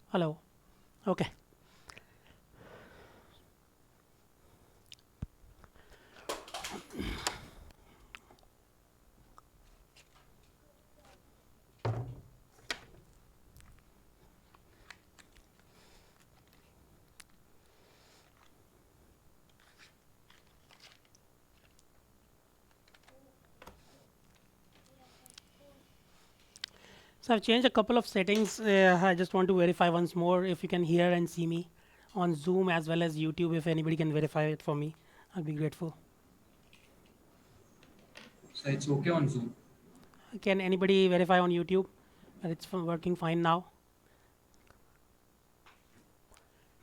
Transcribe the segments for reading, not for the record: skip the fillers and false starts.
Hello. Okay. So I've changed a couple of settings. I just want to verify once more if you can hear and see me on Zoom as well as YouTube. If anybody can verify it for me, I'll be grateful. So it's okay on Zoom. Can anybody verify on YouTube that it's working fine now?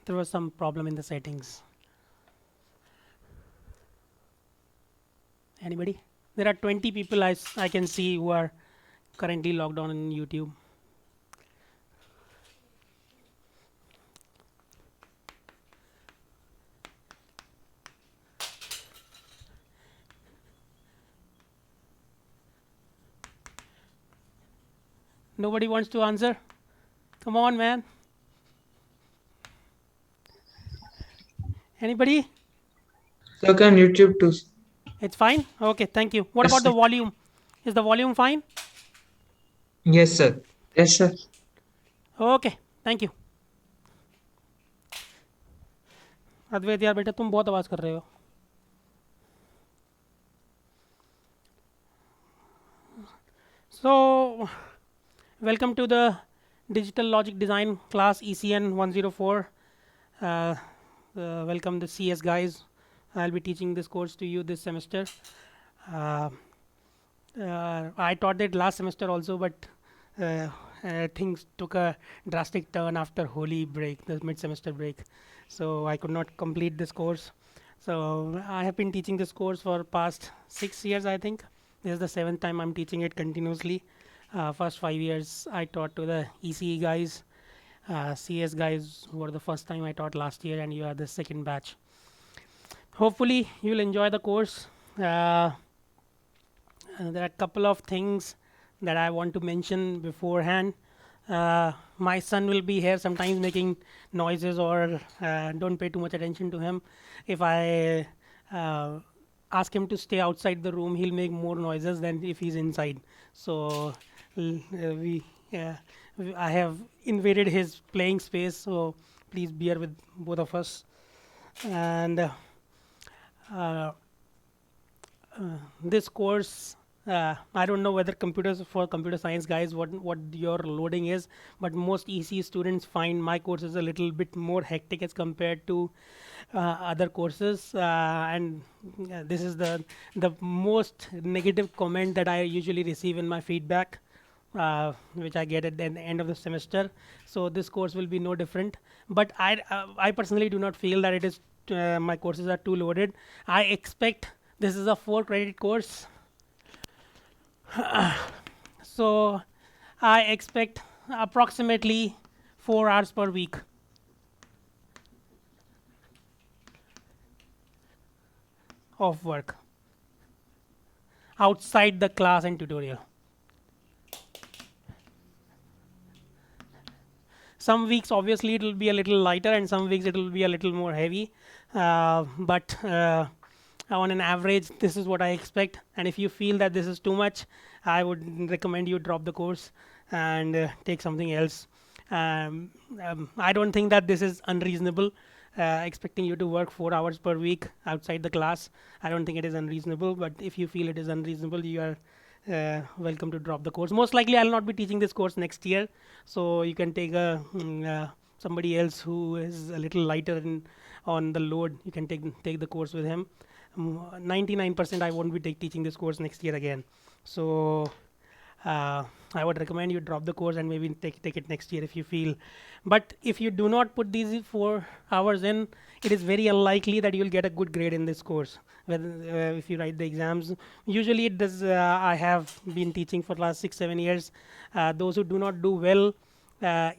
There was some problem in the settings. Anybody? There are 20 people I can see who are currently logged on in YouTube. Nobody wants to answer? Come on, man. Anybody? So can YouTube too. It's fine? Okay, thank you. What Yes, about sir. the volume? Is the volume fine? Yes, sir. Yes, sir. Okay, thank you. अद्वैत यार बेटा तुम बहुत आवाज़ कर रहे हो. So, welcome to the Digital Logic Design class ECN 104. Uh, Welcome the CS guys. I'll be teaching this course to you this semester. Uh, I taught it last semester also, but uh, things took a drastic turn after Holi break, the mid-semester break. So I could not complete this course. So I have been teaching this course for past 6 years, I think. This is the seventh time I'm teaching it continuously. First 5 years I taught to the ECE guys, CS guys were the first time I taught last year, and you are the second batch. Hopefully you'll enjoy the course. There are a couple of things that I want to mention beforehand. My son will be here sometimes making noises, or don't pay too much attention to him. If I ask him to stay outside the room, he'll make more noises than if he's inside. So we, I have invaded his playing space. So please bear with both of us. And uh, this course, I don't know whether computers for computer science guys what your loading is, but most EC students find my courses a little bit more hectic as compared to other courses, and this is the most negative comment that I usually receive in my feedback, which I get at the end of the semester. So this course will be no different. But I personally do not feel that it is my courses are too loaded. I expect this is a 4 credit course, so I expect approximately 4 hours per week of work outside the class and tutorial. Some weeks obviously it will be a little lighter, and some weeks it will be a little more heavy, but on an average this is what I expect. And if you feel that this is too much, I would recommend you drop the course and take something else. I don't think that this is unreasonable, expecting you to work 4 hours per week outside the class. I don't think it is unreasonable, but if you feel it is unreasonable, you are welcome to drop the course. Most likely I'll not be teaching this course next year, so you can take somebody else who is a little lighter on the load. You can take the course with him. 99% I won't be teaching this course next year again. So I would recommend you drop the course and maybe take it next year if you feel. But if you do not put these 4 hours in, it is very unlikely that you will get a good grade in this course. Whether if you write the exams, usually it does. I have been teaching for the last 6-7 years. Those who do not do well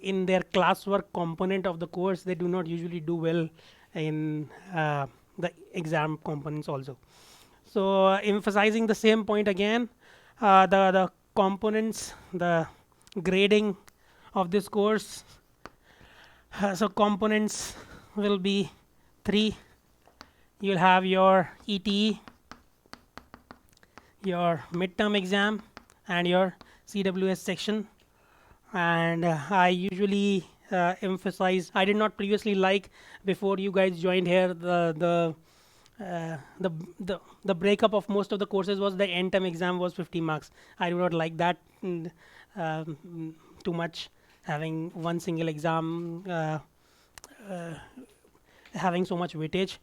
in their classwork component of the course, they do not usually do well in the exam components also. So emphasizing the same point again, the components, the grading of this course So components will be 3. You'll have your ETE, your midterm exam, and your CWS section. And I usually emphasize. I did not previously like, before you guys joined here, the breakup of most of the courses was the end term exam was 50 marks. I do not like that too much, having one single exam uh, having so much weightage.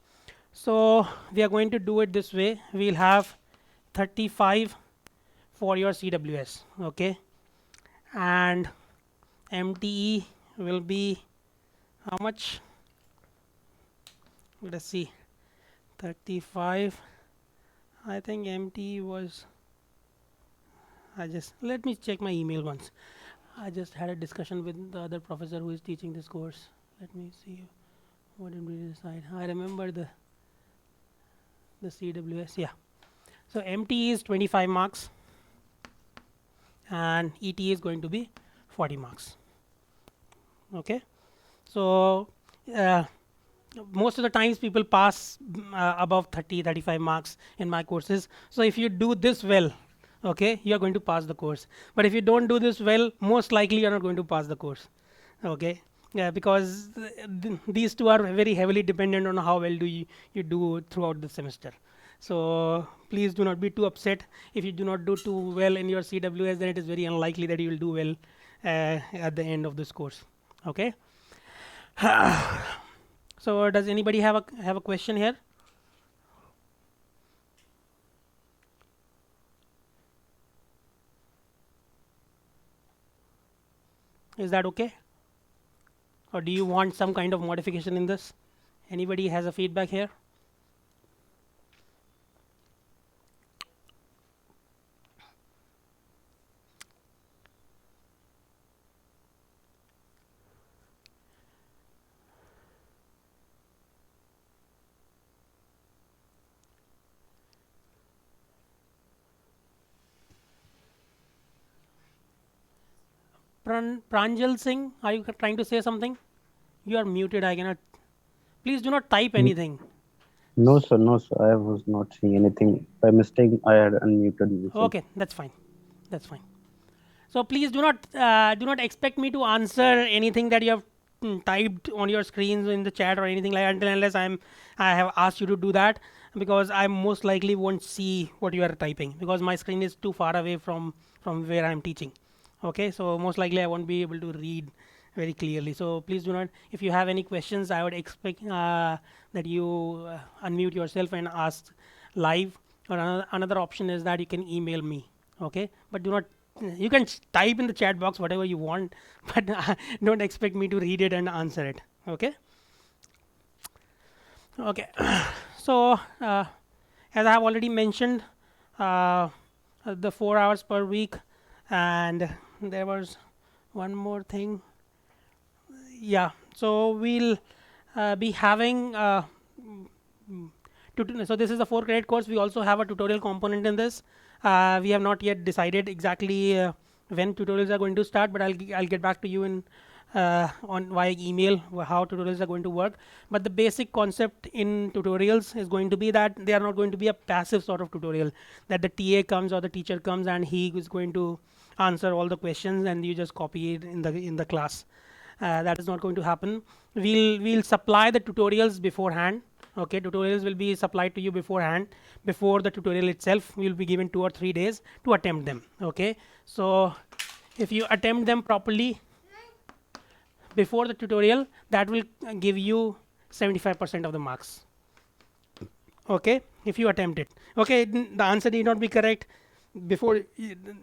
So we are going to do it this way. We'll have 35 for your CWS, okay, and MTE will be how much? Let's see, 35. I think MTE was. Let me check my email once. I just had a discussion with the other professor who is teaching this course. Let me see. What did we decide? I remember the CWS. Yeah. So MTE is 25 marks, and ETE is going to be 40 marks. Okay. So most of the times people pass above 30-35 marks in my courses. So if you do this well, okay, you are going to pass the course. But if you don't do this well, most likely you are not going to pass the course. Okay. Yeah, because these two are very heavily dependent on how well you do throughout the semester. So please do not be too upset if you do not do too well in your CWS. Then it is very unlikely that you will do well at the end of this course. Okay. So does anybody have a question here? Is that okay? Or do you want some kind of modification in this? Anybody has a feedback here? Pranjal Singh, are you trying to say something? You are muted. I cannot. Please do not type N- anything. No, sir, no, sir. I was not saying anything. By mistake, I had unmuted myself. Okay, that's fine. That's fine. So please do not expect me to answer anything that you have typed on your screens in the chat or anything like that, until unless I have asked you to do that, because I most likely won't see what you are typing because my screen is too far away from where I'm teaching. Okay, so most likely I won't be able to read very clearly. So please do not. If you have any questions, I would expect that you unmute yourself and ask live. Or another option is that you can email me. Okay, but do not, you can type in the chat box whatever you want, but don't expect me to read it and answer it. Okay. Okay. So as I have already mentioned, the 4 hours per week, and there was one more thing. Yeah, so we'll be having so this is a 4 credit course. We also have a tutorial component in this. We have not yet decided exactly when tutorials are going to start, but I'll get back to you in on via email how tutorials are going to work. But the basic concept in tutorials is going to be that they are not going to be a passive sort of tutorial, that the TA comes or the teacher comes and he is going to answer all the questions and you just copy it in the class. That is not going to happen. We'll supply the tutorials beforehand. Okay, tutorials will be supplied to you beforehand. Before the tutorial itself, you'll be given 2 or 3 days to attempt them. Okay, so if you attempt them properly before the tutorial, that will give you 75% of the marks. Okay, if you attempt it. Okay, the answer need not be correct before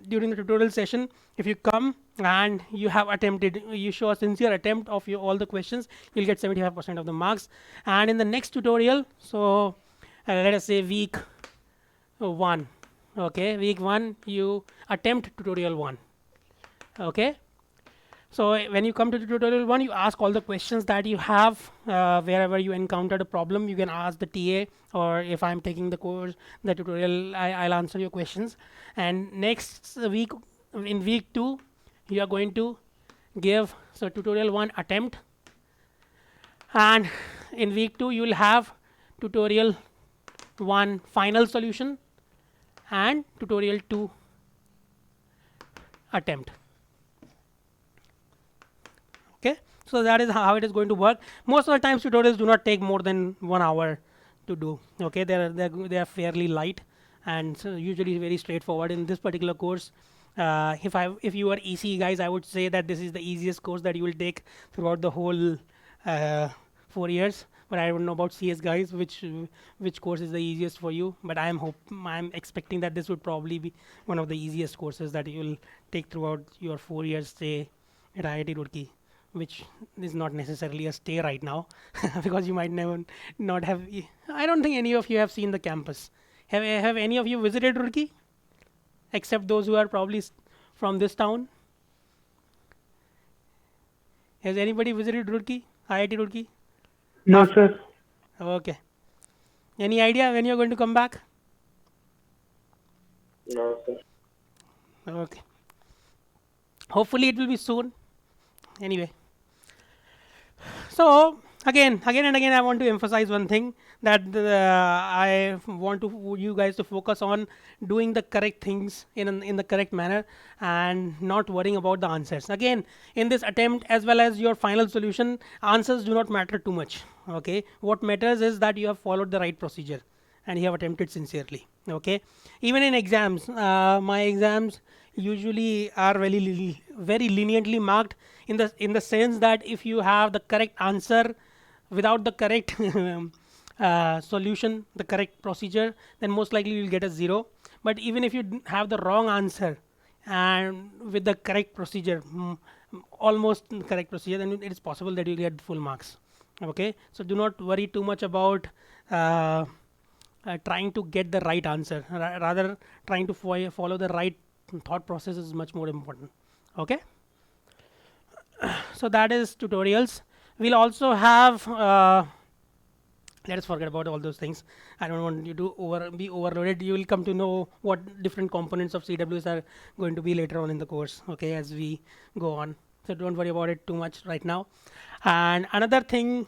during the tutorial session. If you come and you have attempted, you show a sincere attempt of all the questions, you'll get 75% of the marks. And in the next tutorial, so let us say week 1, okay, week 1 you attempt tutorial 1. Okay, so when you come to the tutorial 1, you ask all the questions that you have. Wherever you encountered a problem, you can ask the TA, or if I'm taking the course, the tutorial, I'll answer your questions. And next week, in week 2, you are going to give, so tutorial 1 attempt, And in week 2 you will have tutorial 1 final solution and tutorial 2 attempt. Okay, so that is how it is going to work. Most of the times tutorials do not take more than 1 hour to do. Okay, they are fairly light and so usually very straightforward. In this particular course, if you are EC guys, I would say that this is the easiest course that you will take throughout the whole 4 years. But I don't know about CS guys, which course is the easiest for you. But I'm expecting that this would probably be one of the easiest courses that you will take throughout your 4 years stay at IIT Roorkee, which is not necessarily a stay right now because you might never not have. I don't think any of you have seen the campus. Have any of you visited Roorkee, except those who are probably from this town? Has anybody visited Roorkee, IIT Roorkee? No, sir. Okay. Any idea when you're going to come back? No, sir. Okay. Hopefully it will be soon. Anyway. So again and again, I want to emphasize one thing, that I want you guys to focus on doing the correct things in the correct manner and not worrying about the answers. Again, in this attempt as well as your final solution, answers do not matter too much. Okay, what matters is that you have followed the right procedure and you have attempted sincerely. Okay, even in exams, my exams usually are very leniently marked in the sense that if you have the correct answer without the correct solution, the correct procedure, then most likely you will get a 0. But even if you have the wrong answer and with the correct procedure, almost correct procedure, then it is possible that you get full marks. Okay, so do not worry too much about trying to get the right answer. Rather, trying to follow the right thought process is much more important. Okay, so that is tutorials. We'll also have let us forget about all those things. I don't want you to be overloaded. You will come to know what different components of CWS are going to be later on in the course, okay, as we go on. So don't worry about it too much right now. And another thing,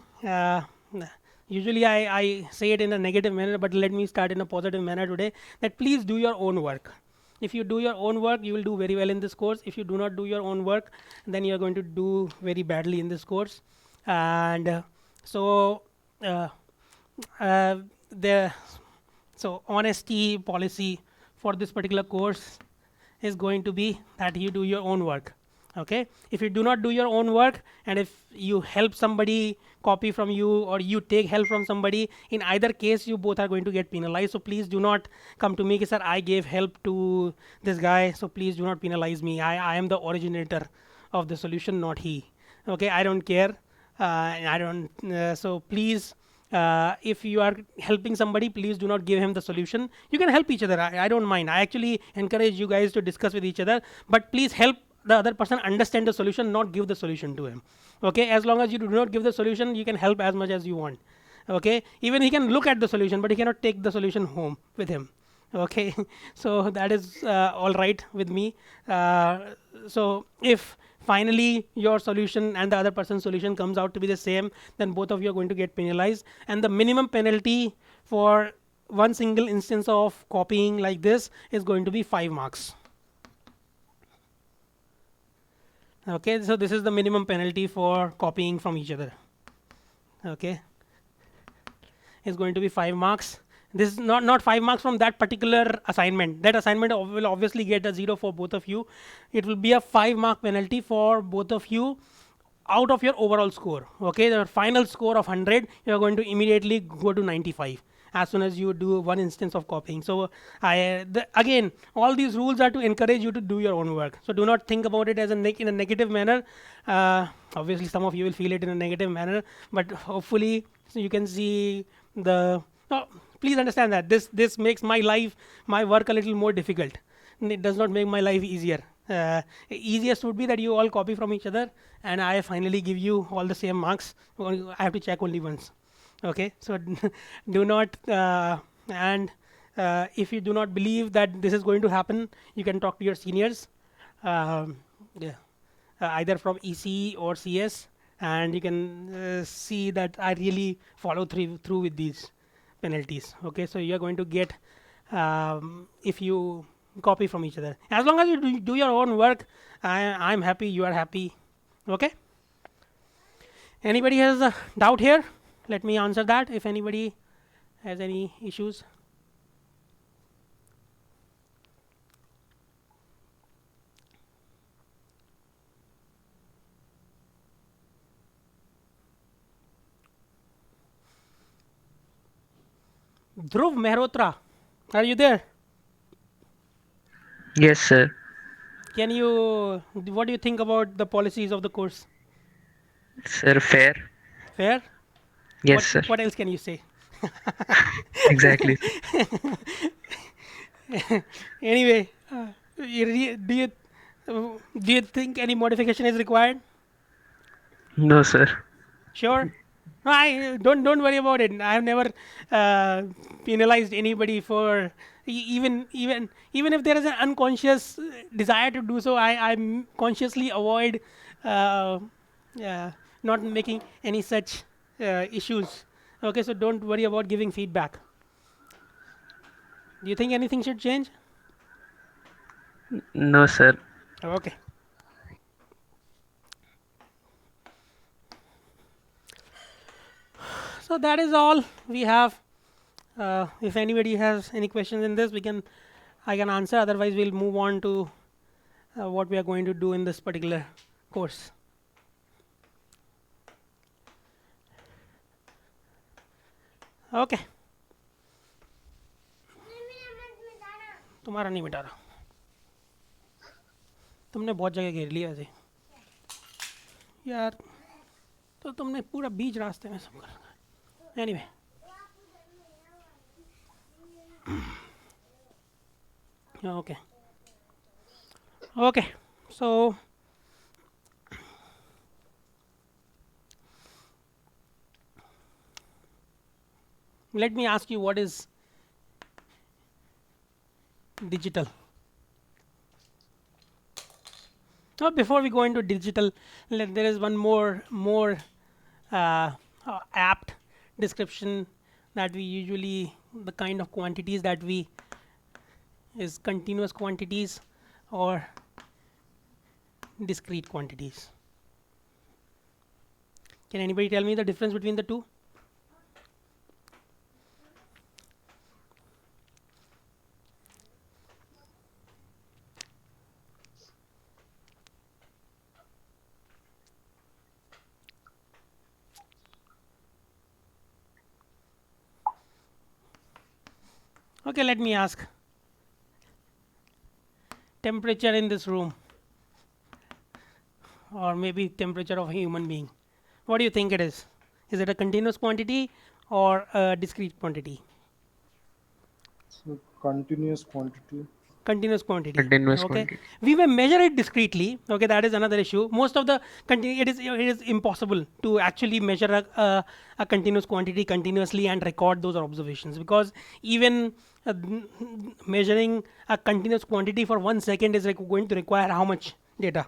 usually I say it in a negative manner, but let me start in a positive manner today, that please do your own work. If you do your own work, you will do very well in this course. If you do not do your own work, then you are going to do very badly in this course. And so honesty policy for this particular course is going to be that you do your own work. Okay, if you do not do your own work, and if you help somebody copy from you or you take help from somebody, in either case you both are going to get penalized. So please do not come to me, sir, I gave help to this guy, so please do not penalize me. I am the originator of the solution, not he. Okay, I don't care. I don't so please, if you are helping somebody, please do not give him the solution. You can help each other. I don't mind. I actually encourage you guys to discuss with each other, but please help the other person understand the solution, not give the solution to him. Okay, as long as you do not give the solution, you can help as much as you want. Okay, even he can look at the solution, but he cannot take the solution home with him. Okay, so that is all right with me. So if finally your solution and the other person's solution comes out to be the same, then both of you are going to get penalized, and the minimum penalty for one single instance of copying like this is going to be 5 marks. Okay, so this is the minimum penalty for copying from each other. Okay, it's going to be 5 marks. This is not 5 marks from that particular assignment. That assignment will obviously get a 0 for both of you. It will be a 5 mark penalty for both of you out of your overall score. Okay, the final score of 100, you are going to immediately go to 95 as soon as you do one instance of copying. So again, all these rules are to encourage you to do your own work. So do not think about it as in a negative manner. Obviously some of you will feel it in a negative manner, but hopefully so you can see the please understand that this makes my work a little more difficult. It does not make my life easier. Easiest would be that you all copy from each other and I finally give you all the same marks. I have to check only once. Okay, so do not if you do not believe that this is going to happen, you can talk to your seniors, either from EC or CS, and you can see that I really follow through with these penalties. Okay, so you are going to get if you copy from each other. As long as you do your own work, I'm happy. You are happy. Okay. Anybody has a doubt here? Let me answer that. If anybody has any issues. Dhruv Mehrotra, are you there? Yes, sir. Can you, what do you think about the policies of the course? Sir, fair. Fair? Yes, sir. What else can you say? Exactly. Anyway, do you think any modification is required? No, sir. Sure. No, I don't worry about it. I have never penalized anybody for even if there is an unconscious desire to do so. I consciously avoid uh, uh, not making any such issues. Okay, so don't worry about giving feedback. Do you think anything should change? No, sir. Okay. So that is all we have. If anybody has any questions in this, I can answer. Otherwise, we'll move on to what we are going to do in this particular course. Okay. तुम्हारा नहीं मिटा रहा, तुमने बहुत जगह घेर लिया ऐसे यार, तो तुमने पूरा बीच रास्ते में सब कर anyway okay. Okay, so let me ask you, what is digital? Now, before we go into digital, there is one more apt description that we usually, the kind of quantities that we is continuous quantities or discrete quantities. Can anybody tell me the difference between the two? Okay, let me ask. Temperature in this room, or maybe temperature of a human being. What do you think it is? Is it a continuous quantity or a discrete quantity? So continuous quantity. Continuous quantity. Continuous Okay. quantity. We may measure it discretely. Okay, that is another issue. Most of the it is impossible to actually measure a continuous quantity continuously and record those observations, because even measuring a continuous quantity for 1 second is going to require how much data?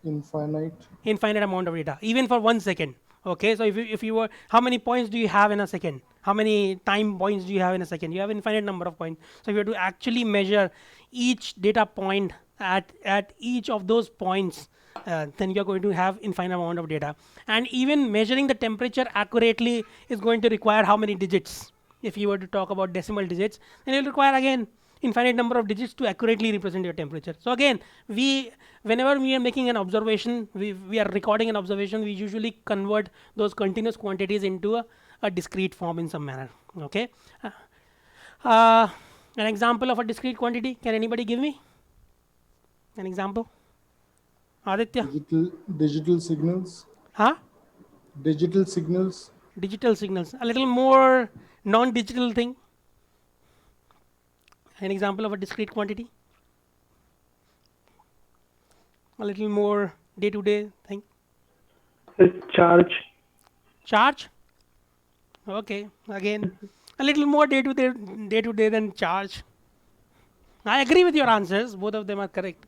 Infinite amount of data, even for 1 second. Okay, so if you were, how many points do you have in a second? How many time points do you have in a second? You have infinite number of points. So if you have to actually measure each data point at each of those points, then you're going to have infinite amount of data. And even measuring the temperature accurately is going to require how many digits? If you were to talk about decimal digits, then it will require again infinite number of digits to accurately represent your temperature. So again, whenever we are making an observation, we are recording an observation, we usually convert those continuous quantities into a discrete form in some manner. Okay. An example of a discrete quantity, can anybody give me an example? Aditya? Digital signals. Huh? Digital signals. Digital signals. A little more non-digital thing. An example of a discrete quantity. A little more day-to-day thing. Charge. Charge. Okay. Again, a little more day-to-day than charge. I agree with your answers. Both of them are correct.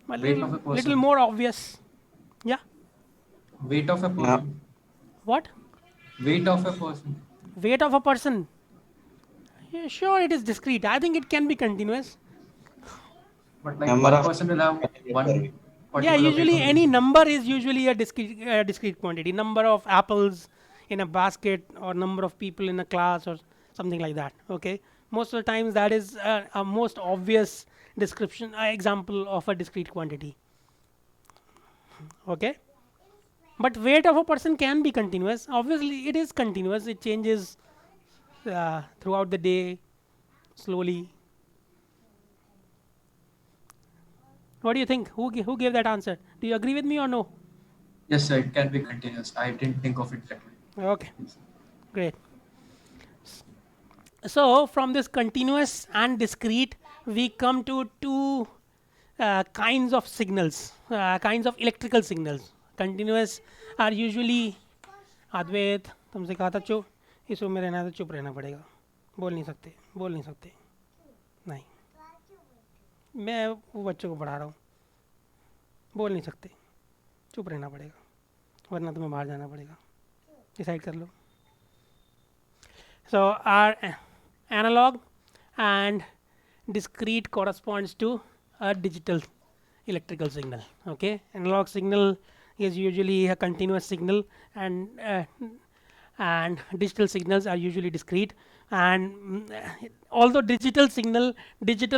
A Weight of a person. little more obvious. Yeah. Weight of a person. What? Weight of a person. Weight of a person. Yeah, sure, it is discrete. I think it can be continuous. But like Number one of- person will have one particular Yeah, weight usually only. any number is usually a discrete quantity. Number of apples in a basket or number of people in a class or something like that. Okay, most of the times that is a most obvious description example of a discrete quantity. Okay, but weight of a person can be continuous. Obviously, it is continuous. It changes throughout the day slowly. What do you think? Who gave that answer? Do you agree with me or no? Yes, sir. It can be continuous. I didn't think of it that way. Okay, great. So from this continuous and discrete, we come to two kinds of signals, kinds of electrical signals. Continuous are usually अद्वैत तुमसे कहा था चुप इस room में रहना है तो चुप रहना पड़ेगा बोल नहीं सकते नहीं मैं वो बच्चों को पढ़ा रहा हूँ बोल नहीं सकते चुप रहना पड़ेगा वरना तुम्हें बाहर जाना पड़ेगा डिसाइड कर लो so our analog and discrete corresponds to a digital electrical signal. Okay, analog signal is usually a continuous signal and digital signals are usually discrete. And although digital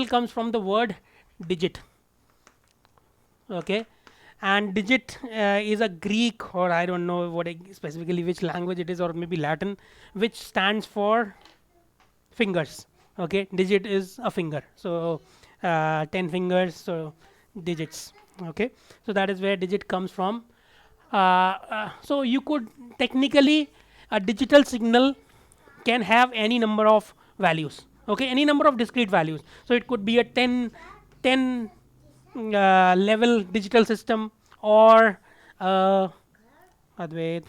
comes from the word digit. Okay, and digit is a Greek or I don't know what specifically which language it is or maybe Latin, which stands for fingers. Okay, digit is a finger, so 10 fingers, so digits. Okay, so that is where digit comes from. So you could technically a digital signal can have any number of values. Okay, any number of discrete values. So it could be a 10 level digital system or Advait.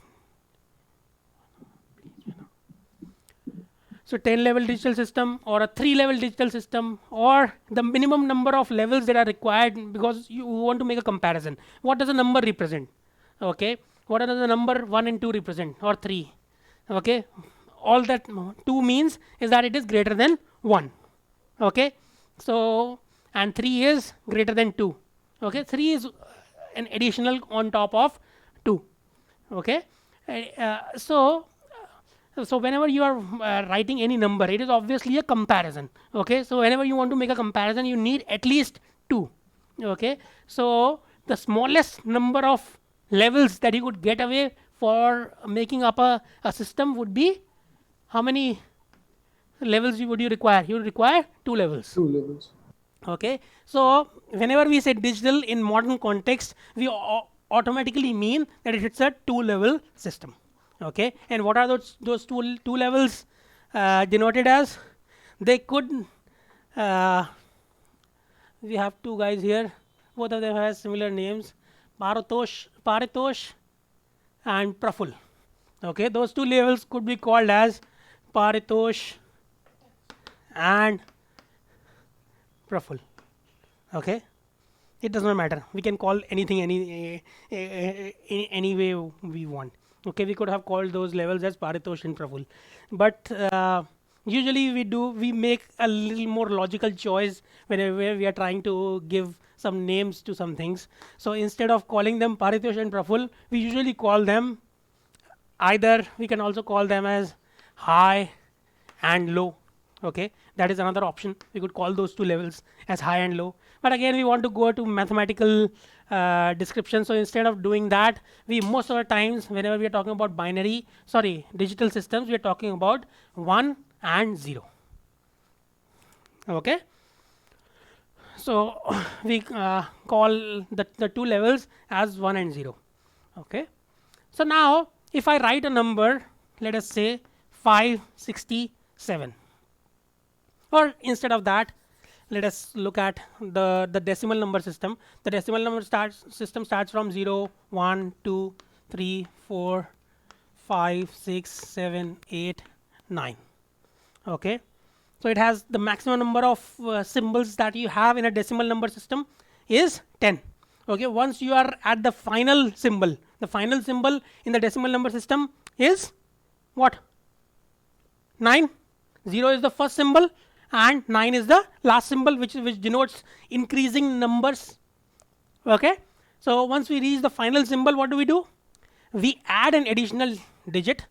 So 10 level digital system or a 3 level digital system or the minimum number of levels that are required because you want to make a comparison. What does a number represent? Okay, what does the number 1 and 2 represent or 3? Okay, all that 2 means is that it is greater than 1. Okay, so and 3 is greater than 2. Okay, 3 is an additional on top of 2. Okay, so whenever you are writing any number, it is obviously a comparison. Okay, so whenever you want to make a comparison, you need at least 2. Okay, so the smallest number of levels that you could get away for making up a system would be how many levels would you require? You would require 2 levels. 2 levels. Okay, so whenever we say digital in modern context, we automatically mean that it's a 2 level system. Okay, and what are those two levels denoted as? They could we have 2 guys here, both of them have similar names, Paritosh and Praful. Okay, those 2 levels could be called as Paritosh and Praful. Okay, it does not matter, we can call anything any way we want. Okay, we could have called those levels as Paritosh and Praful, but usually we make a little more logical choice whenever we are trying to give some names to some things. So instead of calling them Paritosh and Praful, we usually call them either, we can also call them as high and low. Okay, that is another option. We could call those 2 levels as high and low, but again we want to go to mathematical description. So instead of doing that, we most of the times whenever we are talking about digital systems, we are talking about 1 and 0. Okay, so we call the 2 levels as 1 and 0. Okay, so now if I write a number, let us say 567, or instead of that, let us look at the decimal number system. The decimal number system starts from 0, 1, 2, 3, 4, 5, 6, 7, 8, 9. Okay, so it has the maximum number of symbols that you have in a decimal number system is 10. Okay, once you are at the final symbol in the decimal number system is what? 9. 0 is the first symbol and 9 is the last symbol, which denotes increasing numbers. Okay, so once we reach the final symbol, what do? We add an additional digit,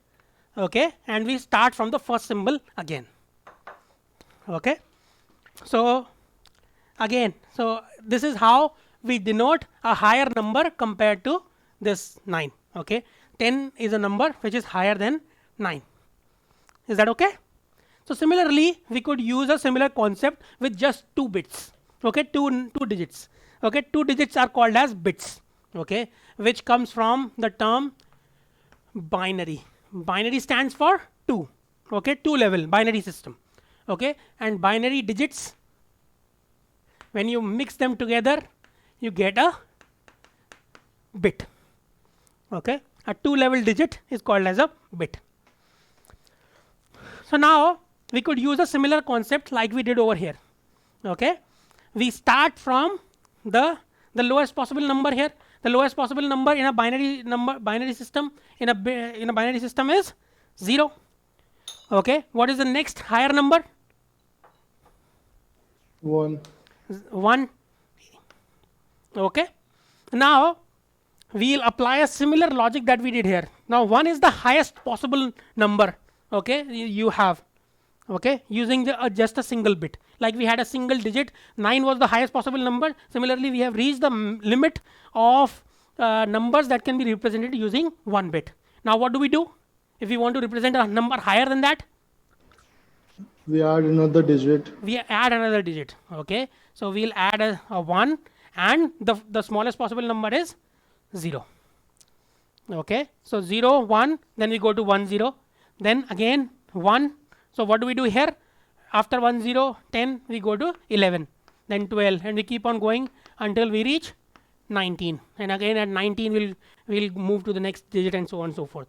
okay, and we start from the first symbol again. Okay, so again, so this is how we denote a higher number compared to this 9. Okay, 10 is a number which is higher than 9. Is that okay? So similarly, we could use a similar concept with just 2 bits. Okay, two digits. Okay, 2 digits are called as bits. Okay, which comes from the term binary. Binary stands for 2. Okay, 2 level binary system. Okay, and binary digits, when you mix them together, you get a bit. Okay, a 2 level digit is called as a bit. So now we could use a similar concept like we did over here. Okay, we start from the lowest possible number here. The lowest possible number in a binary system is 0. Okay, what is the next higher number? 1. 1. Okay, now we will apply a similar logic that we did here. Now 1 is the highest possible number. Okay, you have, okay, using just a single bit. Like we had a single digit, 9 was the highest possible number. Similarly, we have reached the limit of numbers that can be represented using 1 bit. Now what do? If we want to represent a number higher than that, We add another digit. we add another digit. Okay, so we'll add a 1, and the smallest possible number is 0. Okay, so 0, 1, then we go to 1, 0, then again 1. So what do we do here? After 1, 0, 10, we go to 11, then 12, and we keep on going until we reach 19. And again at 19, we'll move to the next digit, and so on and so forth.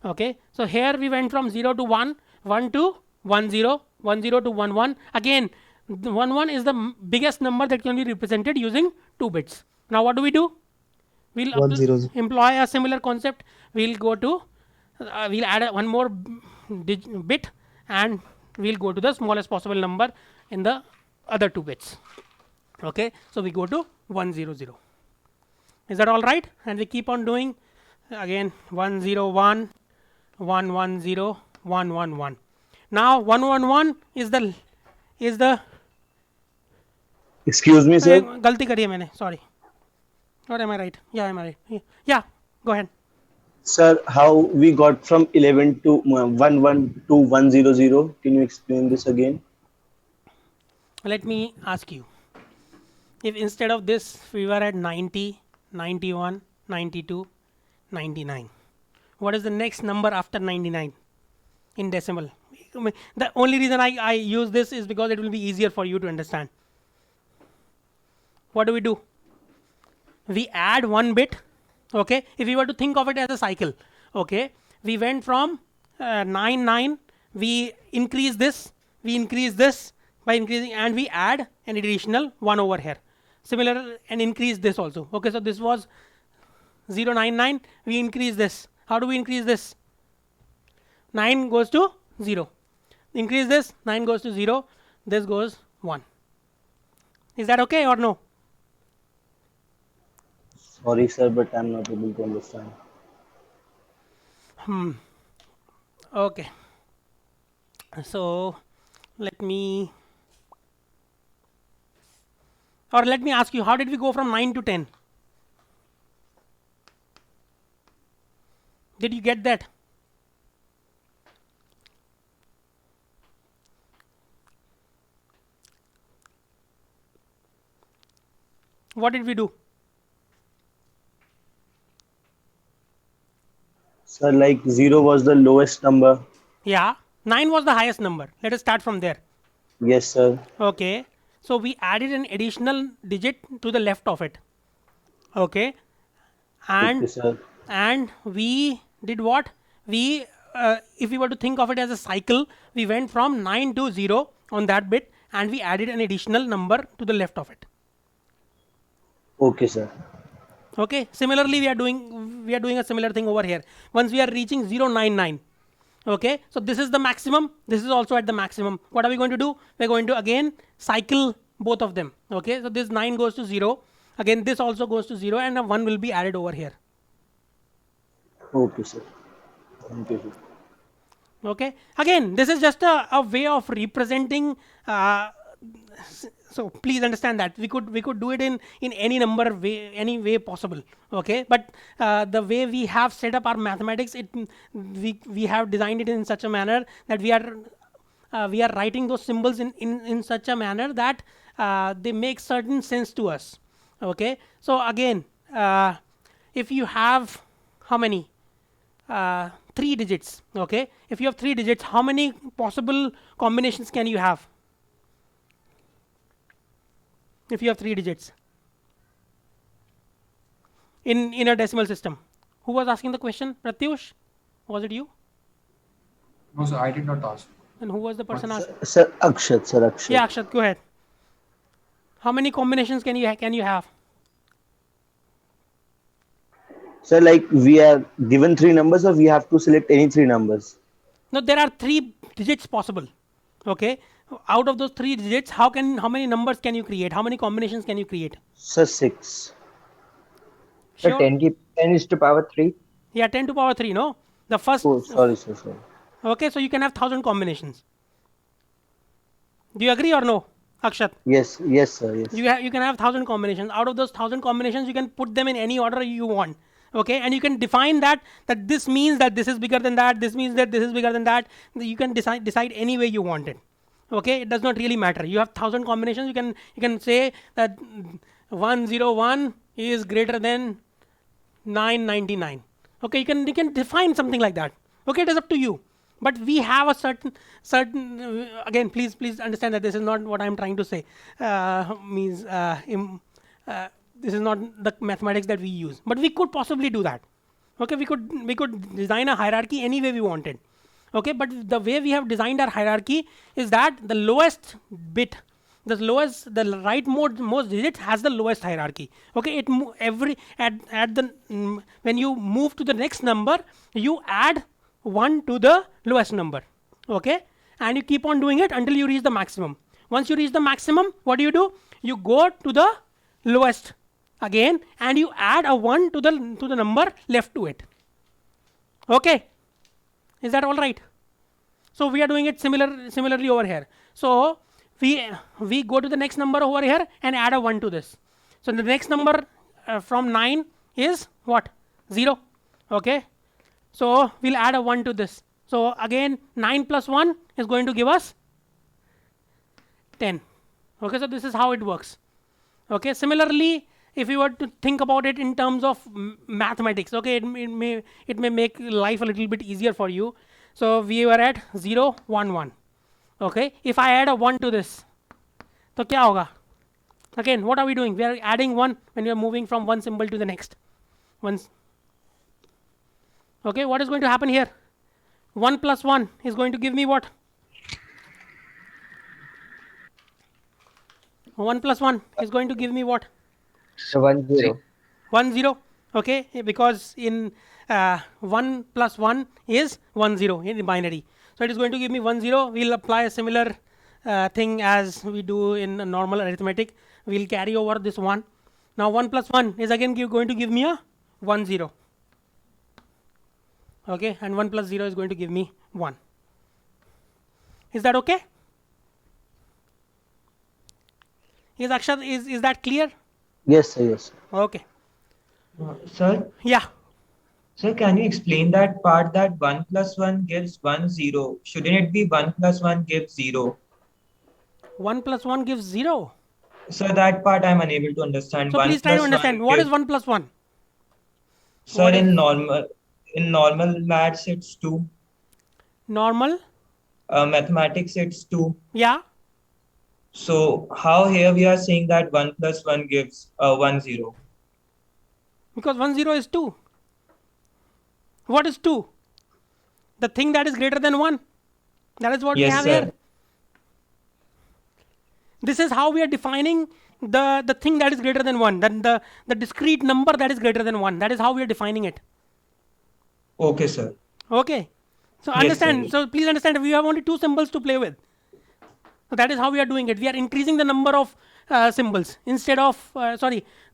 Okay, so here we went from 0 to 1, 1 to 1, 0, 1, 0 to 1, 1. Again, the 1, 1 is the biggest number that can be represented using 2 bits. Now what do? We'll 1 0. employ a similar concept. We'll go to we'll add one more bit, and we'll go to the smallest possible number in the other 2 bits. Okay, so we go to 1, 0, 0. Is that all right? And we keep on doing again 1, 0, 1, 1, 1, 0, 1, 1, 1. Now 1, 1, 1 is the Excuse me, sir. गलती करी है मैंने, sorry. Or am I right? Yeah, am I right? Yeah, go ahead. Sir, how we got from 11 to 11 to 100? Can you explain this again? Let me ask you, if instead of this we were at 90, 91, 92, 99, what is the next number after 99 in decimal? The only reason I use this is because it will be easier for you to understand. What do? We add 1 bit. Okay, if we were to think of it as a cycle, okay, we went from 9, 9, we increase this by increasing, and we add an additional 1 over here. Similar, and increase this also. Okay, so this was 099, we increase this. How do we increase this? 9 goes to 0. Increase this, 9 goes to 0, this goes 1. Is that okay or no? Sorry, sir, but I'm not able to understand. Okay, so let me ask you, how did we go from 9 to 10? Did you get that? What did we do? Sir, like 0 was the lowest number. Yeah, 9 was the highest number. Let us start from there. Yes, sir. Okay, so we added an additional digit to the left of it. Okay, and Okay, sir. and we did what? We if we were to think of it as a cycle, we went from 9 to 0 on that bit, and we added an additional number to the left of it. Okay, sir. Okay, similarly we are doing a similar thing over here. Once we are reaching 099, okay, so this is the maximum, this is also at the maximum. What are we going to do? We're going to again cycle both of them. Okay, so this 9 goes to 0, again this also goes to 0, and a 1 will be added over here. Okay, sir. Thank you, sir. Okay, again this is just a way of representing, so please understand that we could do it in any number way, any way possible. Okay, but the way we have set up our mathematics, we have designed it in such a manner that we are writing those symbols in such a manner that they make certain sense to us. Okay, so again, if you have how many 3 digits, okay, if you have 3 digits, how many possible combinations can you have? If you have 3 digits in a decimal system. Who was asking the question? Pratyush, was it you? No, sir, I did not ask. And who was the person asking? Sir, Akshat, sir, Akshat. Yeah, Akshat, go ahead. How many combinations can you have? Sir, like we are given 3 numbers, or we have to select any 3 numbers? No, there are 3 digits possible. Okay, out of those 3 digits, how many numbers can you create? How many combinations can you create? Sir, 6. So Sure. 10 is to power 3. Yeah, 10 to power 3. No, the first. Oh, sorry, sir, sorry. Okay, so you can have 1000 combinations. Do you agree or no, Akshat? Yes, yes, sir, yes. You can have 1000 combinations. Out of those 1000 combinations, you can put them in any order you want. Okay, and you can define that this means that this is bigger than that, this means that this is bigger than that. You can decide any way you want it. Okay, it does not really matter. You have 1000 combinations. You can say that 101 is greater than 999. Okay, you can define something like that. Okay, it is up to you. But we have a certain again, please understand that this is not what I'm trying to say. This is not the mathematics that we use, but we could possibly do that. Okay, we could design a hierarchy any way we wanted. Okay, but the way we have designed our hierarchy is that the lowest bit, the rightmost digit has the lowest hierarchy. Okay, when you move to the next number, you add 1 to the lowest number. Okay, and you keep on doing it until you reach the maximum. Once you reach the maximum, what do? You go to the lowest again, and you add a 1 to the number left to it. Okay, is that all right? So we are doing it similarly over here. So we go to the next number over here and add a 1 to this. So the next number from 9 is what? 0. Okay, so we'll add a 1 to this. So again, 9 plus 1 is going to give us 10. Okay, so this is how it works. Okay, similarly, if you were to think about it in terms of mathematics, okay, it may make life a little bit easier for you. So we were at 0 1 1. Okay, if I add a 1 to this, so kya hoga? Again, what are we doing? We are adding 1 when we are moving from one symbol to the next. Okay, what is going to happen here? 1 plus 1 is going to give me what? 1 plus 1 is going to give me what? 1 0. 1 0. Okay, because in 1 plus 1 is 1 0 in the binary. So it is going to give me 1 0. We'll apply a similar thing as we do in normal arithmetic. We'll carry over this 1. Now 1 plus 1 is again going to give me a 1 0. Okay, and 1 plus 0 is going to give me 1. Is that okay? Is Akshat, is that clear? Yes, sir, yes. Okay. Sir, Yeah. sir, can you explain that part that 1 plus 1 gives 1 0? Shouldn't it be 1 plus 1 gives 0? 1 plus 1 gives 0. So that part I'm unable to understand. So 1 please try to plus understand 1 what is gives- 1 plus 1. Sir, what in normal maths it's 2. Normal. Mathematics it's 2. Yeah. So how here we are saying that 1 plus 1 gives 1 0? Because 1 0 is 2. What is 2? The thing that is greater than 1. That is what we Yes, have sir. here. This is how we are defining the thing that is greater than 1, then the discrete number that is greater than 1. That is how we are defining it. Okay, sir. Okay. So Yes, understand. sir. So please understand, we have only 2 symbols to play with. So that is how we are doing it. We are increasing the number of symbols instead of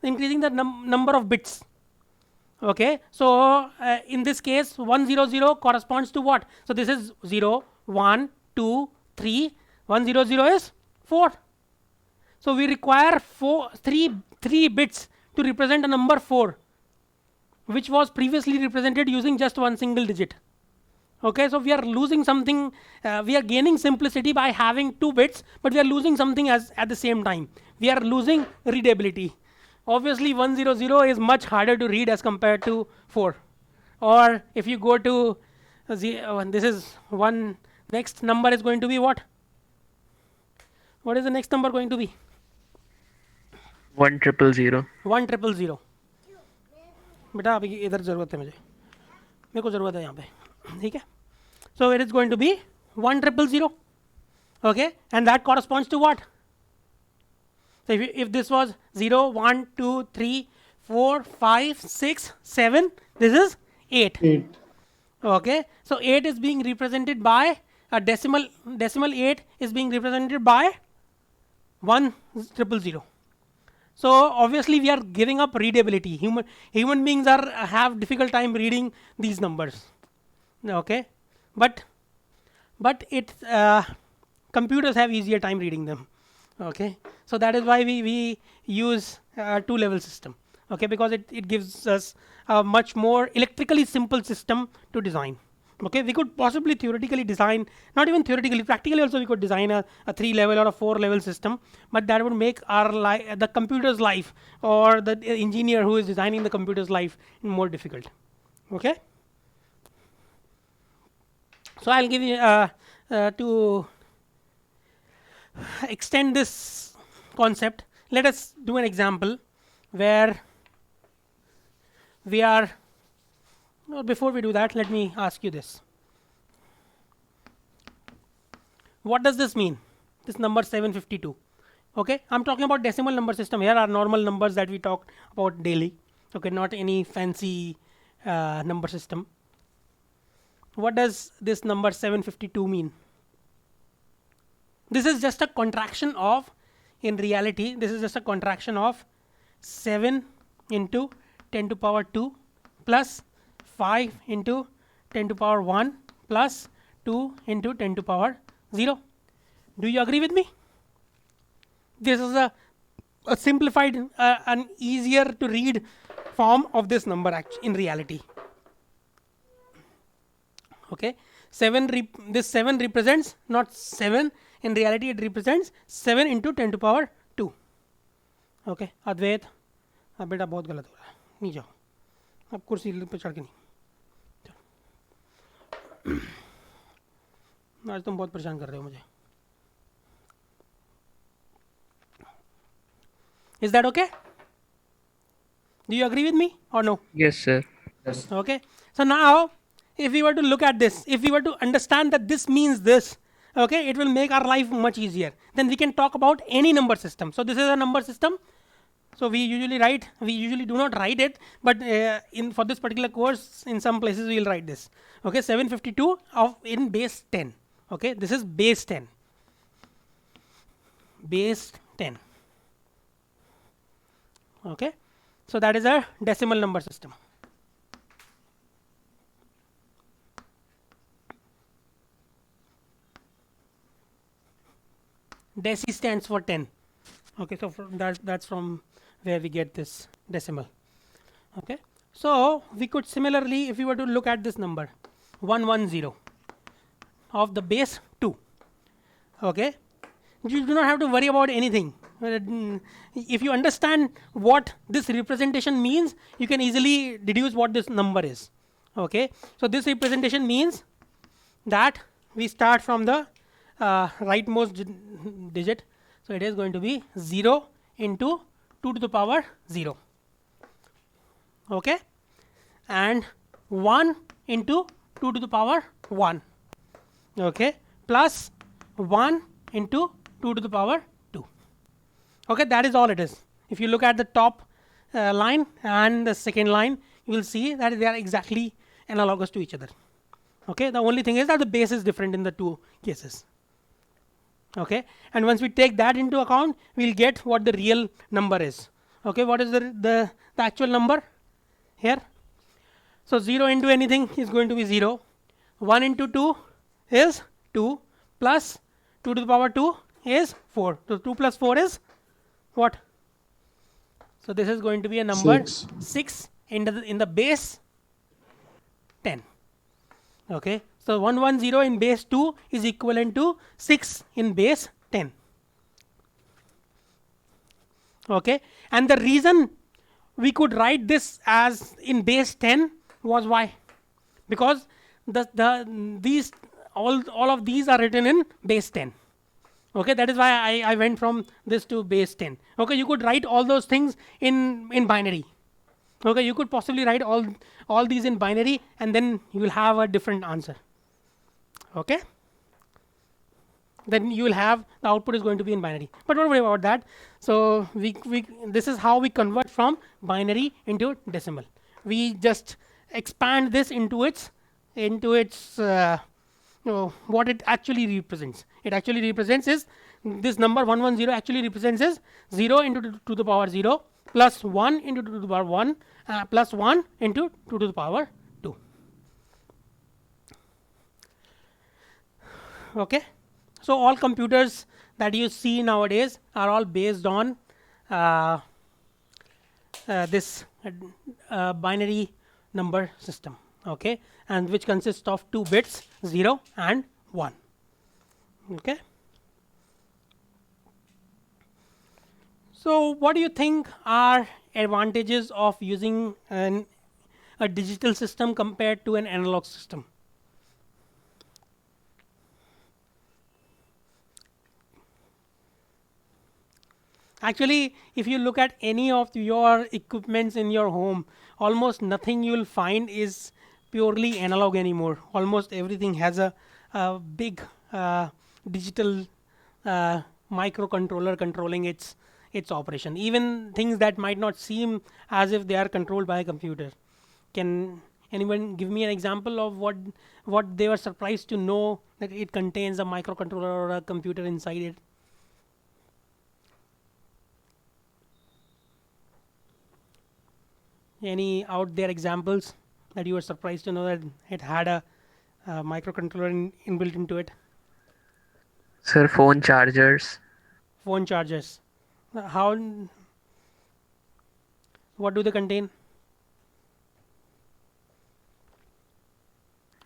increasing the number of bits. Okay. So in this case, 1 0 0 corresponds to what? So this is 0 1 2 3. 1 0 0 is 4. So we require 3 bits to represent a number 4, which was previously represented using just one single digit. Okay, so we are losing something. We are gaining simplicity by having 2 bits, but we are losing something at the same time. We are losing readability. Obviously, 1 0 0 is much harder to read as compared to 4. Or if you go to this is one. Next number is going to be what? What is the next number going to be? 1 0 0. 1 0 0. बेटा अभी इधर ज़रूरत है मेरे को ज़रूरत है यहाँ पे, ठीक है. So it is going to be 1 0 0. Okay, and that corresponds to what? So if this was 0 1 2 3 4 5 6 7, this is 8. 8. Okay, so 8 is being represented by a decimal 8 is being represented by 1 0 0. So obviously we are giving up readability. Human beings have difficult time reading these numbers. Okay, but it computers have easier time reading them. Okay, so that is why we use 2-level system. Okay, because it gives us a much more electrically simple system to design. Okay, we could possibly theoretically design, not even theoretically, practically also we could design a 3-level or a 4-level system, but that would make our the computer's life, or the engineer who is designing the computer's life, more difficult. Okay, so I'll give you to extend this concept, let us do an example where we are. Well, before we do that, let me ask you this. What does this mean? This number 752. Okay, I'm talking about decimal number system. Here are normal numbers that we talk about daily. Okay, not any fancy number system. What does this number 752 mean? This is just a contraction of, in reality, this is just a contraction of 7 into 10 to power 2 plus 5 into 10 to power 1 plus 2 into 10 to power 0. Do you agree with me? This is a simplified, an easier to read form of this number in reality. Okay, this 7 represents not 7, in reality it represents 7 into 10 to power 2. Okay, अद्वैत अब बेटा बहुत गलत हो रहा है, नहीं जाओ अब कुर्सी पे चढ़ के नहीं, आज तुम बहुत परेशान कर रहे हो मुझे. Is that okay? Do you agree with me or no? Yes, sir. Yes. Okay, so now if we were to look at this, if we were to understand that this means this, okay, it will make our life much easier. Then we can talk about any number system. So this is a number system. So we usually do not write it, but for this particular course, in some places we will write this. Okay, 752 in base 10. Okay, this is base 10. Base 10. Okay, so that is a decimal number system. Deci stands for 10. Okay, so that's from where we get this decimal. Okay, so we could similarly, if we were to look at this number 110 of the base 2. Okay, you do not have to worry about anything. If you understand what this representation means, you can easily deduce what this number is. Okay, so this representation means that we start from the rightmost digit. So it is going to be 0 into 2 to the power 0. Okay, and 1 into 2 to the power 1. Okay, plus 1 into 2 to the power 2. Okay, that is all it is. If you look at the top line and the second line, you will see that they are exactly analogous to each other. Okay, the only thing is that the base is different in the two cases. Okay, and once we take that into account, we'll get what the real number is. Okay, what is the actual number here? So 0 into anything is going to be 0. 1 into 2 is 2, plus 2 to the power 2 is 4. So 2 plus 4 is what? So this is going to be a number 6 in the base 10. Okay, so 110 in base 2 is equivalent to 6 in base 10. Okay, and the reason we could write this as in base 10 was why? Because these all of these are written in base 10. Okay, that is why I went from this to base 10. Okay, you could write all those things in binary. Okay, you could possibly write all these in binary, and then you will have a different answer. Okay, then you will have the output is going to be in binary, but don't worry about that. So this is how we convert from binary into decimal. We just expand this into its what it actually represents. It actually represents is this number 110 actually represents is 0 into 2 to the power 0 plus 1 into 2 to the power 1 plus 1 into 2 to the power 2. Okay, so all computers that you see nowadays are all based on this binary number system. Okay, and which consists of 2 bits 0 and 1. Okay, so what do you think are advantages of using a digital system compared to an analog system? Actually, if you look at any of your equipments in your home, almost nothing you will find is purely analog anymore. Almost everything has a big digital microcontroller controlling its operation. Even things that might not seem as if they are controlled by a computer. Can anyone give me an example of what they were surprised to know that it contains a microcontroller or a computer inside it? Any out there examples that you were surprised to know that it had a microcontroller inbuilt into it? Sir, phone chargers. Phone chargers. How? What do they contain?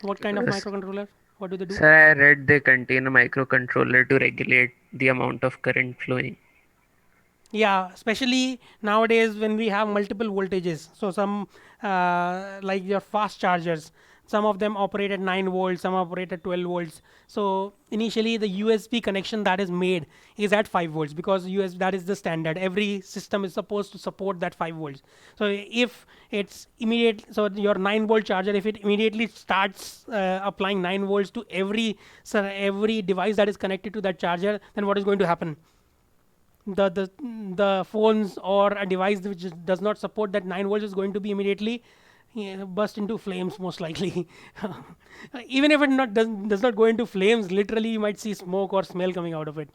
What kind of Yes. microcontroller? What do they do? Sir, I read they contain a microcontroller to regulate the amount of current flowing. Yeah, especially nowadays when we have multiple voltages. So some like your fast chargers, some of them operate at 9 volts, some operate at 12 volts. So initially the USB connection that is made is at 5 volts because that is the standard. Every system is supposed to support that 5 volts. So if it's immediate, so your 9 volt charger, if it immediately starts applying 9 volts to every device that is connected to that charger, then what is going to happen? The phones or a device which does not support that 9 volts is going to be immediately burst into flames most likely. Even if it does not go into flames, literally you might see smoke or smell coming out of it.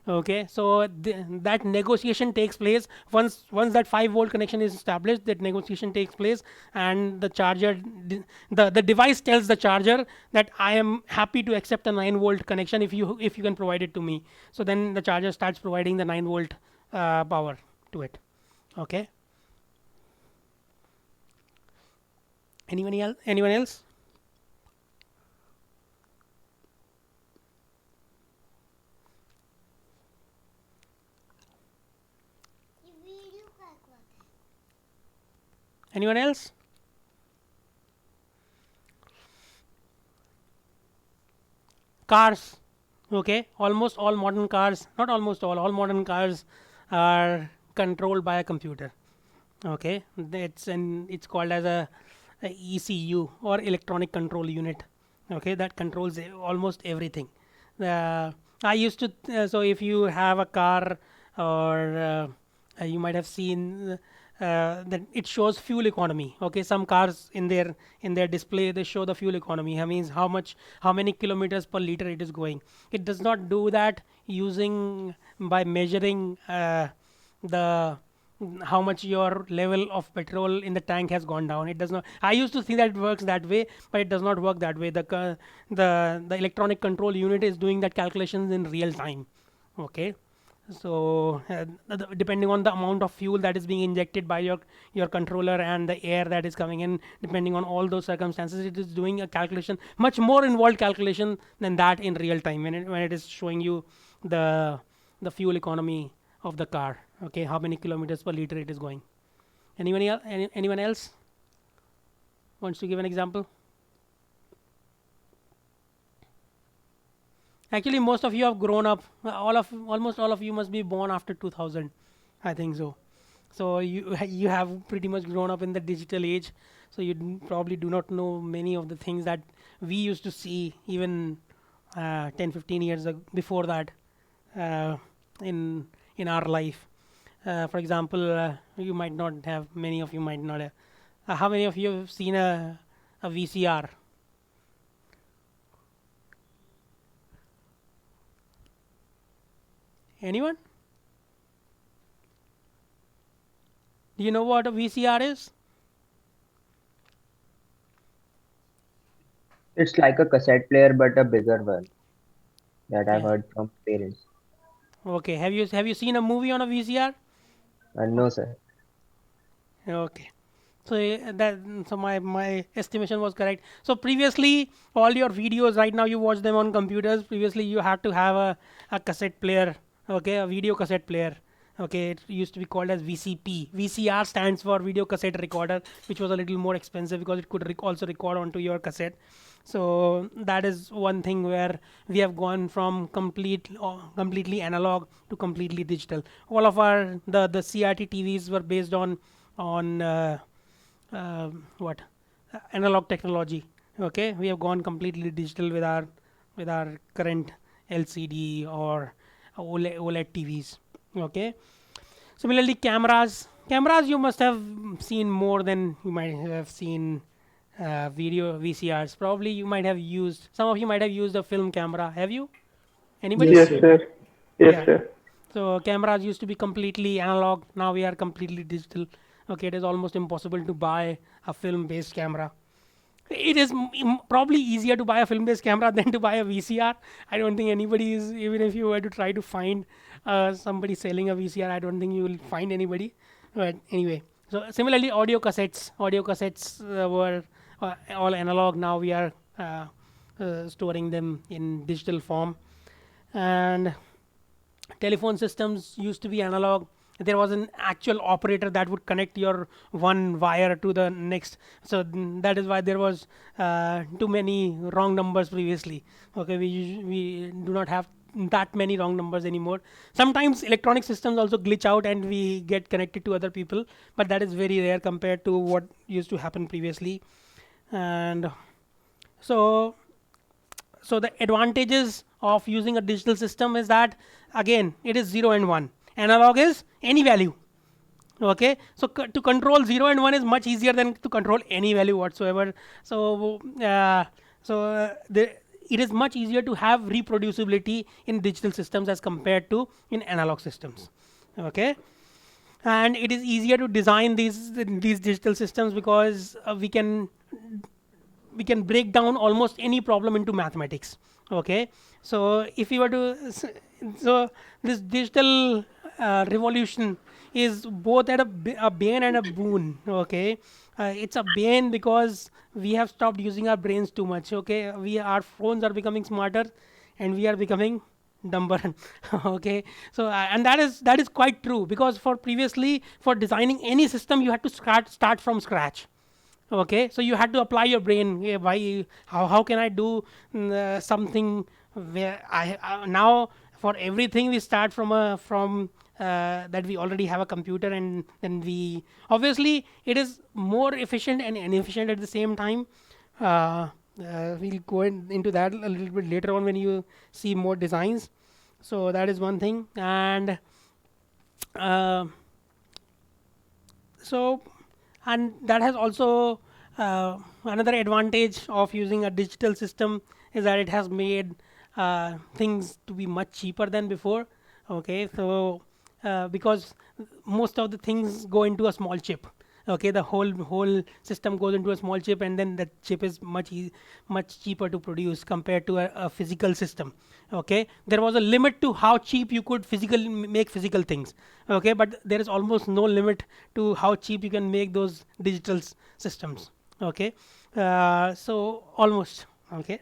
Okay, so that negotiation takes place once that 5 volt connection is established. That negotiation takes place, and the charger, the device tells the charger that I am happy to accept a 9 volt connection if you can provide it to me. So then the charger starts providing the 9 volt power to it. Okay. Anyone else? Anyone else? Cars. Okay, almost all modern cars, not almost all modern cars are controlled by a computer. Okay, it's called as a ECU or electronic control unit. Okay, that controls almost everything. I used to so if you have a car or you might have seen that it shows fuel economy. Okay, some cars in their display they show the fuel economy. That means how many kilometers per liter it is going. It does not do that using by measuring the how much your level of petrol in the tank has gone down. It does not. I used to think that it works that way, but it does not work that way. The electronic control unit is doing that calculations in real time. Okay, so depending on the amount of fuel that is being injected by your controller and the air that is coming in, depending on all those circumstances, it is doing a calculation, much more involved calculation than that in real time when it is showing you the fuel economy of the car. Okay, how many kilometers per liter it is going. Anyone else wants to give an example? Actually, most of you have grown up. Almost all of you must be born after 2000. I think so. So you have pretty much grown up in the digital age. So you probably do not know many of the things that we used to see even 10, 15 years before that in our life. For example, you might not have. Many of you might not have. How many of you have seen a VCR? Anyone? Do you know what a VCR is? It's like a cassette player, but a bigger one that I've Yeah. heard from parents. Okay. Have you seen a movie on a VCR? No, sir. Okay. So my estimation was correct. So previously all your videos right now you watch them on computers. Previously you had to have a cassette player. Okay, a video cassette player. Okay, it used to be called as VCP. VCR stands for video cassette recorder, which was a little more expensive because it could also record onto your cassette. So that is one thing where we have gone from completely analog to completely digital. All of the CRT TVs were based on what analog technology. Okay, we have gone completely digital with our current LCD or OLED TVs. Okay, similarly cameras you must have seen more than you might have seen video VCRs. Probably you might have used, some of you might have used a film camera. Have you? Anybody? Yes, sir. sir. Yes, Yeah. sir. So cameras used to be completely analog. Now we are completely digital. Okay, it is almost impossible to buy a film-based camera. It is probably easier to buy a film-based camera than to buy a VCR. I don't think anybody is, even if you were to try to find somebody selling a VCR, I don't think you will find anybody. But anyway, so similarly, audio cassettes. Audio cassettes were all analog. Now we are storing them in digital form, and telephone systems used to be analog. There was an actual operator that would connect your one wire to the next. So that is why there was too many wrong numbers previously. Okay, we do not have that many wrong numbers anymore. Sometimes electronic systems also glitch out and we get connected to other people, but that is very rare compared to what used to happen previously. And so the advantages of using a digital system is that again it is 0 and 1. Analog is any value. Okay, so to control 0 and 1 is much easier than to control any value whatsoever. So it is much easier to have reproducibility in digital systems as compared to in analog systems. Okay, and it is easier to design these digital systems because we can break down almost any problem into mathematics. Okay, so if we were to so this digital revolution is both at a bane and a boon. Okay, it's a bane because we have stopped using our brains too much. Okay, our phones are becoming smarter and we are becoming dumber. Okay, so and that is quite true, because for previously for designing any system you had to start from scratch. Okay, so you had to apply your brain. Why? How can I do something where I now for everything we start from that we already have a computer, and then we obviously it is more efficient and inefficient at the same time. We'll go into that a little bit later on when you see more designs. So that is one thing. And Uh, so, and that has also another advantage of using a digital system is that it has made things to be much cheaper than before. Okay, so because most of the things go into a small chip. Okay, the whole system goes into a small chip, and then that chip is much cheaper to produce compared to a physical system. Okay, there was a limit to how cheap you could make physical things. Okay, but there is almost no limit to how cheap you can make those digital systems. Okay, so almost. Okay,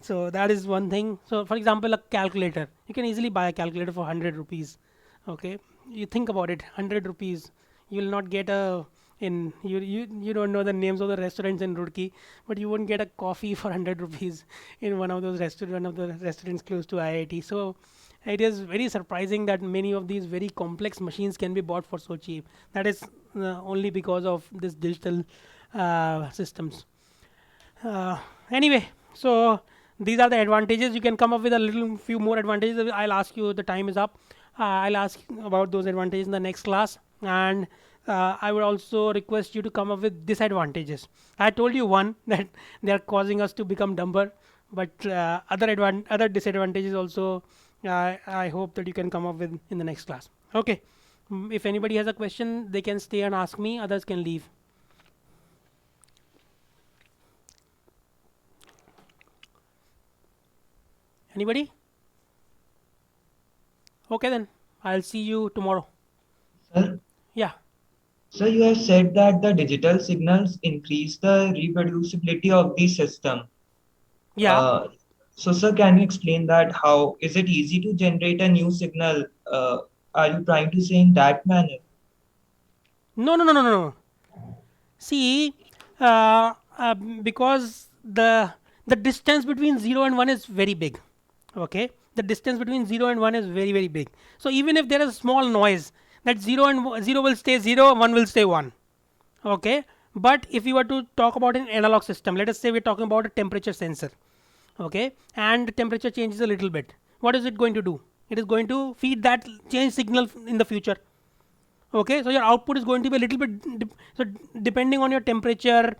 so that is one thing. So for example, a calculator, you can easily buy a calculator for 100 rupees. Okay, you think about it, 100 rupees, you will not get a you don't know the names of the restaurants in Roorkee, but you won't get a coffee for 100 rupees in one of the restaurants close to IIT. So it is very surprising that many of these very complex machines can be bought for so cheap. That is only because of this digital systems. Anyway, so these are the advantages. You can come up with a few more advantages. I'll ask you, the time is up. I'll ask about those advantages in the next class, and I would also request you to come up with disadvantages. I told you one that they are causing us to become dumber, but other disadvantages also. I hope that you can come up with in the next class. Okay. If anybody has a question, they can stay and ask me. Others can leave. Anybody? Okay, then I'll see you tomorrow. Sir, Yeah. so you have said that the digital signals increase the reproducibility of the system. Yeah. So, sir, can you explain that? How is it easy to generate a new signal? Are you trying to say in that manner? No. See, because the distance between 0 and 1 is very big. Okay, the distance between 0 and 1 is very big. So even if there is a small noise, that 0 will stay 0, 1 will stay 1. Okay, but if you were to talk about an analog system, let us say we're talking about a temperature sensor. Okay, and the temperature changes a little bit. What is it going to do? It is going to feed that change signal in the future. Okay, so your output is going to be a little bit so depending on your temperature,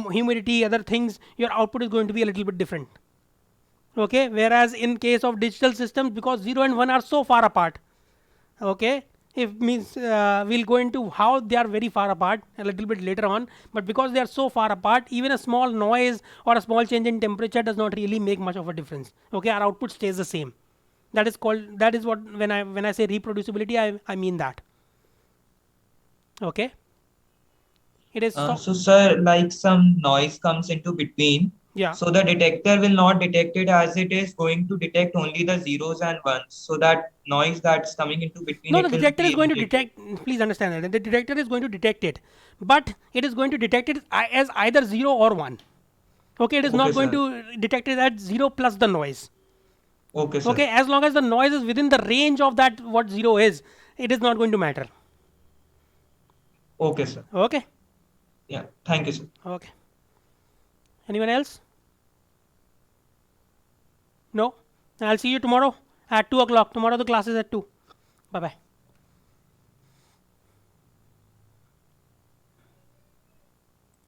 humidity, other things, your output is going to be a little bit different. Okay, whereas in case of digital systems, because 0 and 1 are so far apart, okay, if means we'll go into how they are very far apart a little bit later on, but because they are so far apart, even a small noise or a small change in temperature does not really make much of a difference. Okay, our output stays the same. That is what when I say reproducibility, I mean that. Okay, it is So, sir, like some noise comes into between. yeah. So the detector will not detect it, as it is going to detect only the zeros and ones. So that noise that's coming into between, No, it the will detector be is going to eliminated. detect. Please understand that the detector is going to detect it, but it is going to detect it as either 0 or 1. Okay, it is not Okay, going sir. to detect it at 0 plus the noise. Okay, sir. Okay, as long as the noise is within the range of that what 0 is, it is not going to matter. Okay, sir. Okay. Yeah. Thank you, sir. Okay. Anyone else? No. I'll see you tomorrow at 2 o'clock. Tomorrow the class is at 2. Bye bye.